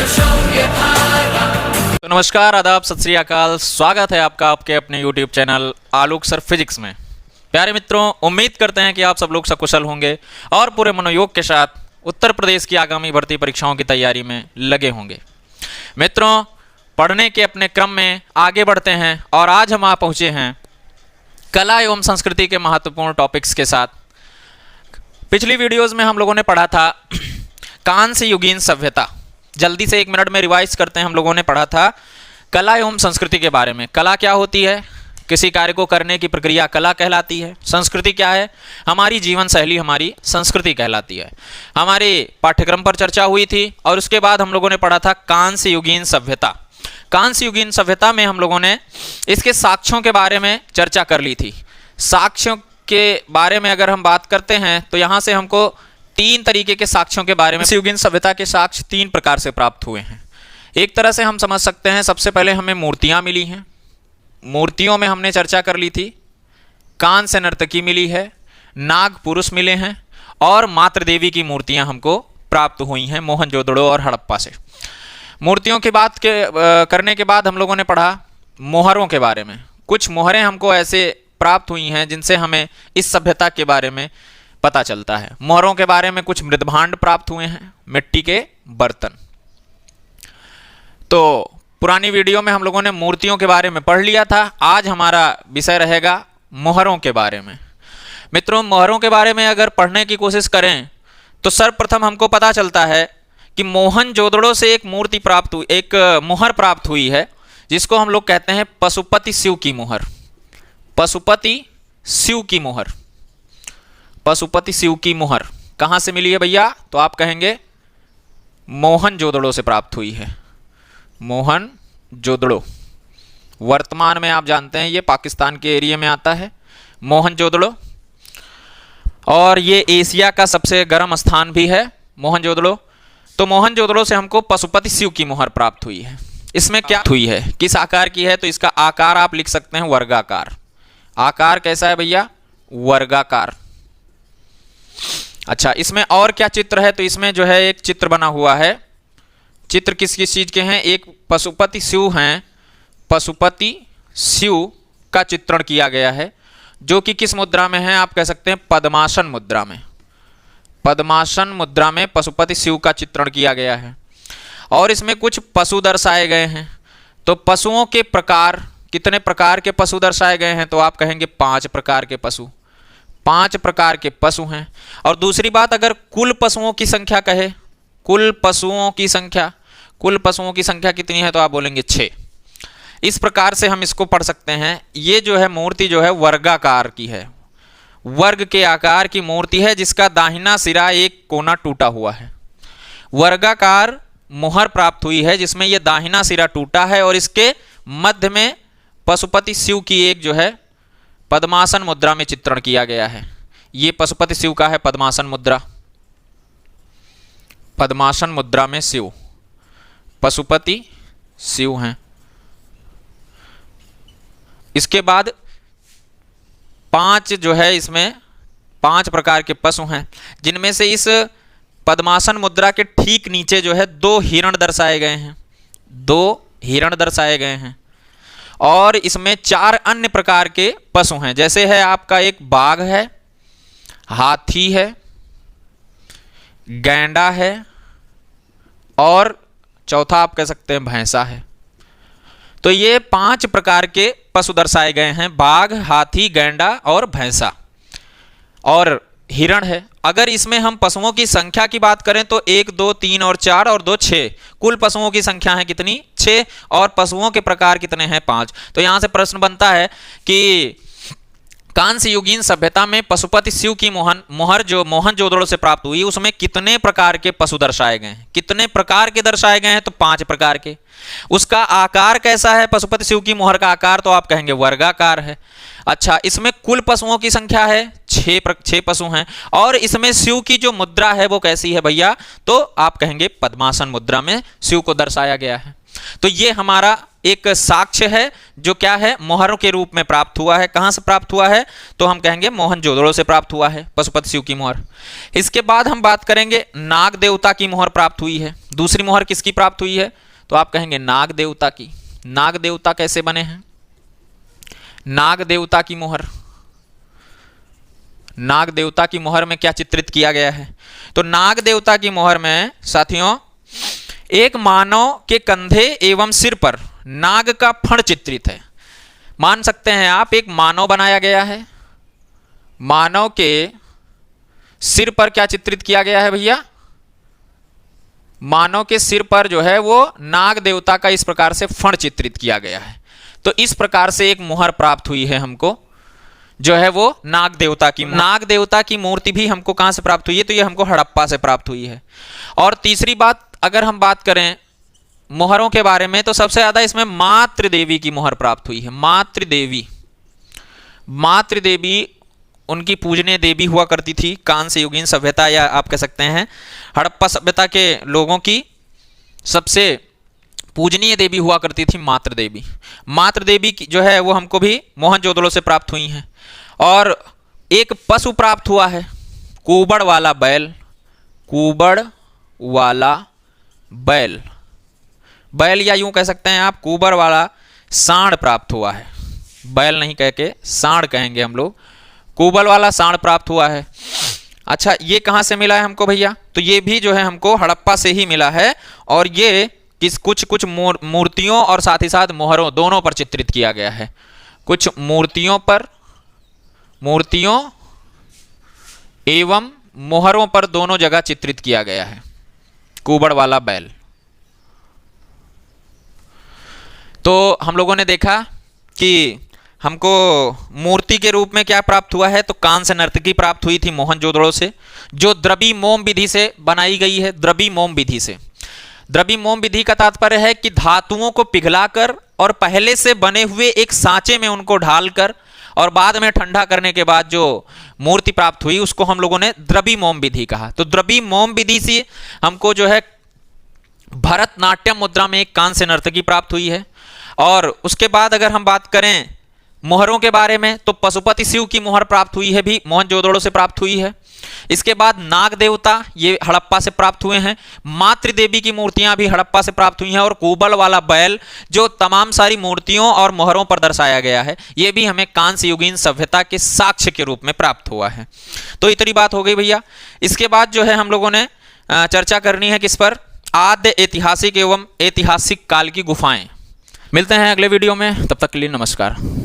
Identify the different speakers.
Speaker 1: तो नमस्कार, आदाब, सत श्री अकाल। स्वागत है आपका आपके अपने YouTube चैनल आलोक सर फिजिक्स में। प्यारे मित्रों, उम्मीद करते हैं कि आप सब लोग सकुशल होंगे और पूरे मनोयोग के साथ उत्तर प्रदेश की आगामी भर्ती परीक्षाओं की तैयारी में लगे होंगे। मित्रों, पढ़ने के अपने क्रम में आगे बढ़ते हैं और आज हम आ पहुँचे हैं कला एवं संस्कृति के महत्वपूर्ण टॉपिक्स के साथ। पिछली वीडियोज़ में हम लोगों ने पढ़ा था कांस्य युगीन सभ्यता। जल्दी से 1 मिनट में रिवाइज करते हैं। हम लोगों ने पढ़ा था कला एवं संस्कृति के बारे में। कला क्या होती है? किसी कार्य को करने की प्रक्रिया कला कहलाती है। संस्कृति क्या है? हमारी जीवन शैली हमारी संस्कृति कहलाती है। हमारे पाठ्यक्रम पर चर्चा हुई थी और उसके बाद हम लोगों ने पढ़ा था कांस्य युगीन सभ्यता। कांस्य युगीन सभ्यता में हम लोगों ने इसके साक्ष्यों के बारे में चर्चा कर ली थी। साक्ष्यों के बारे में अगर हम बात करते हैं तो यहाँ से हमको 3 तरीके के साक्ष्यों के बारे में, युगीन सभ्यता के साक्ष्य 3 प्रकार से प्राप्त हुए हैं। एक तरह से हम समझ सकते हैं, सबसे पहले हमें मूर्तियां मिली हैं। मूर्तियों में हमने चर्चा कर ली थी। कांस्य नर्तकी मिली है, नाग पुरुष मिले हैं और मातृ देवी की मूर्तियां हमको प्राप्त हुई हैं मोहनजोदड़ो और हड़प्पा से। मूर्तियों की बात करने के बाद हम लोगों ने पढ़ा मोहरों के बारे में। कुछ मोहरें हमको ऐसे प्राप्त हुई हैं जिनसे हमें इस सभ्यता के बारे में पता चलता है। मोहरों के बारे में कुछ मृदभांड प्राप्त हुए हैं, मिट्टी के बर्तन। तो पुरानी वीडियो में हम लोगों ने मूर्तियों के बारे में पढ़ लिया था। आज हमारा विषय रहेगा मोहरों के बारे में। मित्रों, मोहरों के बारे में अगर पढ़ने की कोशिश करें तो सर्वप्रथम हमको पता चलता है कि मोहनजोदड़ो से एक मूर्ति प्राप्त हुई, एक मोहर प्राप्त हुई है जिसको हम लोग कहते हैं पशुपति शिव की मोहर। पशुपति शिव की मोहर, पशुपति शिव की मोहर कहाँ से मिली है भैया? तो आप कहेंगे मोहनजोदड़ो से प्राप्त हुई है। मोहनजोदड़ो वर्तमान में आप जानते हैं ये पाकिस्तान के एरिया में आता है मोहनजोदड़ो, और ये एशिया का सबसे गर्म स्थान भी है मोहनजोदड़ो। तो मोहनजोदड़ो से हमको पशुपति शिव की मोहर प्राप्त हुई है। इसमें क्या हुई है, किस आकार की है? तो इसका आकार आप लिख सकते हैं वर्गाकार। आकार कैसा है भैया? वर्गाकार। अच्छा, इसमें और क्या चित्र है? तो इसमें जो है एक चित्र बना हुआ है। चित्र किस किस चीज के हैं? एक पशुपति शिव हैं, पशुपति शिव का चित्रण किया गया है जो कि किस मुद्रा में है? आप कह सकते हैं पद्मासन मुद्रा में। पद्मासन मुद्रा में पशुपति शिव का चित्रण किया गया है। और इसमें कुछ पशु दर्शाए गए हैं। तो पशुओं के प्रकार, कितने प्रकार के पशु दर्शाए गए हैं? तो आप कहेंगे 5 प्रकार के पशु। 5 प्रकार के पशु हैं। और दूसरी बात, अगर कुल पशुओं की संख्या कहे, कुल पशुओं की संख्या, कुल पशुओं की संख्या कितनी है? तो आप बोलेंगे 6। इस प्रकार से हम इसको पढ़ सकते हैं। ये जो है मूर्ति जो है वर्गाकार की है, वर्ग के आकार की मूर्ति है जिसका दाहिना सिरा एक कोना टूटा हुआ है। वर्गाकार मोहर प्राप्त हुई है जिसमें यह दाहिना सिरा टूटा है और इसके मध्य में पशुपति शिव की एक जो है पद्मासन मुद्रा में चित्रण किया गया है। ये पशुपति शिव का है पद्मासन मुद्रा। पद्मासन मुद्रा में शिव, पशुपति शिव हैं। इसके बाद 5 जो है, इसमें 5 प्रकार के पशु हैं जिनमें से इस पद्मासन मुद्रा के ठीक नीचे जो है 2 हिरण दर्शाए गए हैं। 2 हिरण दर्शाए गए हैं और इसमें 4 अन्य प्रकार के पशु हैं। जैसे है आपका एक बाघ है, हाथी है, गैंडा है और चौथा आप कह सकते हैं भैंसा है। तो ये 5 प्रकार के पशु दर्शाए गए हैं, बाघ, हाथी, गैंडा और भैंसा और हिरण है। अगर इसमें हम पशुओं की संख्या की बात करें तो 1, 2, 3 और 4 और 2 6, कुल पशुओं की संख्या है कितनी? 6। और पशुओं के प्रकार कितने हैं? 5। तो यहां से प्रश्न बनता है कि कांस्य युगीन सभ्यता में पशुपति शिव की मोहर जो मोहनजोदड़ो से प्राप्त हुई उसमें कितने प्रकार के पशु दर्शाए गए हैं? कितने प्रकार के दर्शाए गए हैं? तो 5 प्रकार के। उसका आकार कैसा है पशुपति शिव की मोहर का आकार? तो आप कहेंगे वर्गाकार है। अच्छा, इसमें कुल पशुओं की संख्या है 6 पशु हैं और इसमें शिव की जो मुद्रा है वो कैसी है भैया? तो आप कहेंगे पद्मासन मुद्रा में शिव को दर्शाया गया है। तो ये हमारा एक साक्ष्य है जो क्या है, मोहरों के रूप में प्राप्त हुआ है। कहां से प्राप्त हुआ है, तो हम कहेंगे मोहनजोदड़ो से प्राप्त हुआ है पशुपति शिव की मोहर। इसके बाद हम बात करेंगे नाग देवता की मोहर प्राप्त हुई है। दूसरी मोहर किसकी प्राप्त हुई है, तो आप कहेंगे नाग देवता की। नाग देवता कैसे बने हैं, नाग देवता की मोहर, नाग देवता की मोहर में क्या चित्रित किया गया है, तो नाग देवता की मोहर में साथियों एक मानव के कंधे एवं सिर पर नाग का फण चित्रित है। मान सकते हैं आप, एक मानव बनाया गया है, मानव के सिर पर क्या चित्रित किया गया है भैया, मानव के सिर पर जो है वो नाग देवता का इस प्रकार से फण चित्रित किया गया है। तो इस प्रकार से एक मोहर प्राप्त हुई है हमको, जो है वो नाग देवता की। नाग देवता की मूर्ति भी हमको कहां से प्राप्त हुई है, तो ये हमको हड़प्पा से प्राप्त हुई है। और तीसरी बात, अगर हम बात करें मोहरों के बारे में, तो सबसे ज्यादा इसमें मातृ देवी की मोहर प्राप्त हुई है। मातृ देवी, मातृ देवी उनकी पूजनीय देवी हुआ करती थी। कांस्य युगीन सभ्यता, या आप कह सकते हैं हड़प्पा सभ्यता के लोगों की सबसे पूजनीय देवी हुआ करती थी मातृ देवी। मातृ देवी की जो है वो हमको भी मोहनजोदड़ो से प्राप्त हुई हैं। और एक पशु प्राप्त हुआ है, कुबड़ वाला बैल, कुबड़ वाला बैल, बैल या यूं कह सकते हैं आप कुबर वाला सांड प्राप्त हुआ है। बैल नहीं कह के सांड कहेंगे हम लोग, कुबल वाला सांड प्राप्त हुआ है। अच्छा, ये कहाँ से मिला है हमको भैया, तो ये भी जो है हमको हड़प्पा से ही मिला है। और ये कुछ मूर्तियों और साथ ही साथ मोहरों दोनों पर चित्रित किया गया है। कुछ मूर्तियों पर, मूर्तियों एवं मोहरों पर दोनों जगह चित्रित किया गया है कुबड़ वाला बैल। तो हम लोगों ने देखा कि हमको मूर्ति के रूप में क्या प्राप्त हुआ है, तो कांस्य नर्तकी प्राप्त हुई थी मोहनजोदड़ो से, जो द्रवी मोम विधि से बनाई गई है। द्रवी मोम विधि से, द्रवी मोम विधि का तात्पर्य है कि धातुओं को पिघलाकर और पहले से बने हुए एक सांचे में उनको ढालकर और बाद में ठंडा करने के बाद जो मूर्ति प्राप्त हुई उसको हम लोगों ने द्रवी मोम विधि कहा। तो द्रवी मोम विधि से हमको जो है भरतनाट्यम मुद्रा में एक कांस्य नर्तकी प्राप्त हुई है। और उसके बाद अगर हम बात करें मोहरों के बारे में, तो पशुपति शिव की मोहर प्राप्त हुई है, भी मोहनजोदड़ो से प्राप्त हुई है। इसके बाद नाग देवता, ये हड़प्पा से प्राप्त हुए हैं। मातृ देवी की मूर्तियां भी हड़प्पा से प्राप्त हुई हैं। और कुबल वाला बैल, जो तमाम सारी मूर्तियों और मोहरों पर दर्शाया गया है, ये भी हमें कांस्य युगीन सभ्यता के साक्ष्य के रूप में प्राप्त हुआ है। तो इतनी बात हो गई भैया। इसके बाद जो है हम लोगों ने चर्चा करनी है किस पर, आद्य ऐतिहासिक एवं ऐतिहासिक काल की गुफाएं। मिलते हैं अगले वीडियो में, तब तक के लिए नमस्कार।